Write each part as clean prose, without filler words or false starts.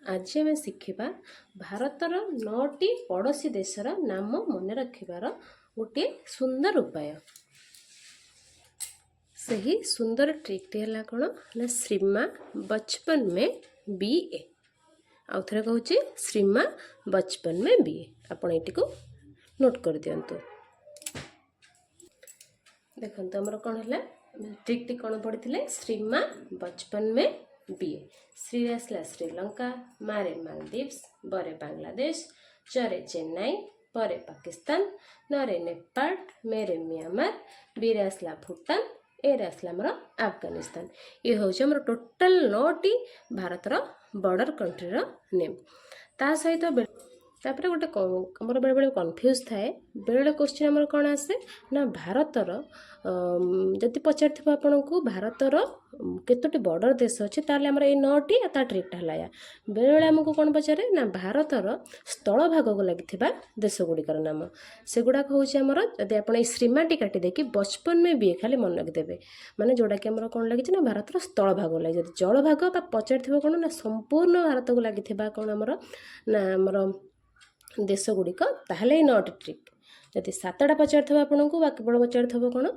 आज आम शिखा भारतर 9टी पड़ोसी देशर नाम मन रखिबार गोटे सुंदर उपाय। सही सुंदर ट्रिक है कौन ना श्रीमा बचपन में बीए। आउ थे कहूँ श्रीमा बचपन में बीए। आपण ये को नोट कर दिंतु। देखो आमर कौन है ट्रिक टी कौन पढ़ी श्रीमा बचपन में बीए। श्री आसला श्रीलंका, मारे मालदीव्स, बरे बांग्लादेश, चरे चेन्नई, परे पाकिस्तान, नरे नेपाल, मेरे म्यांमार, बीरे आसला भूटान, एरे आसला आमर अफगानिस्तान। ये हूँ आमर टोटाल 9टी भारतर बॉर्डर कंट्रीर नेम। ता सहित तापर गोटे आमर बेले बेले कन्फ्यूज थाए बेले क्वेश्चन आमर कौन आसे ना भारतर जदि पचार आपन को भारतर केतोटी बॉर्डर देश अच्छे ताले आमर ये 9टी ता ट्रिकटा है। बेले बेले आमको कौन पचारे ना भारतर स्थल भाग को लगी देश गुड़िकर नाम सेगुड़ाक हूँ आमर जदि आप श्रीमाटी काटी देकी बचपन में भी खाली मन रखिदेवे माने जोड़ा कि आमर कौन लगी ना भारतर स्थल भाग लगी जब जल भाग पचार कौन ना संपूर्ण भारत को लगी कौन आमर ना आमर देश गुड़िक ताहले 9टी ट्रिक। जदि 7टा पचार आपन को केवल पचार कौन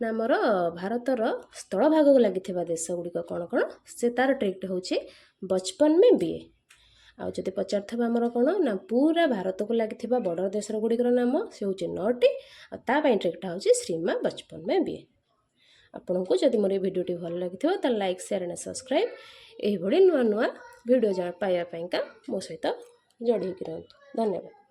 ना आमर भारतर स्थल भाग को लगी देश गुड़िक कौन कौन से तार ट्रिक हूँ बचपन में बीए। आउ जदि पचार आमर कौन ना पूरा भारत को लगी बॉर्डर देश गुड़िकर नाम से हूँ 9टी तापाई ट्रिकटा हूँ श्रीमा बचपन में बीए। आपन को जदि मोर ये वीडियोटी भल लगी तो लाइक शेयर एंड सब्सक्राइब यही नुआ नुआ वीडियो पाइबापा मो सहित जोड़ी होकर रहतु। धन्यवाद।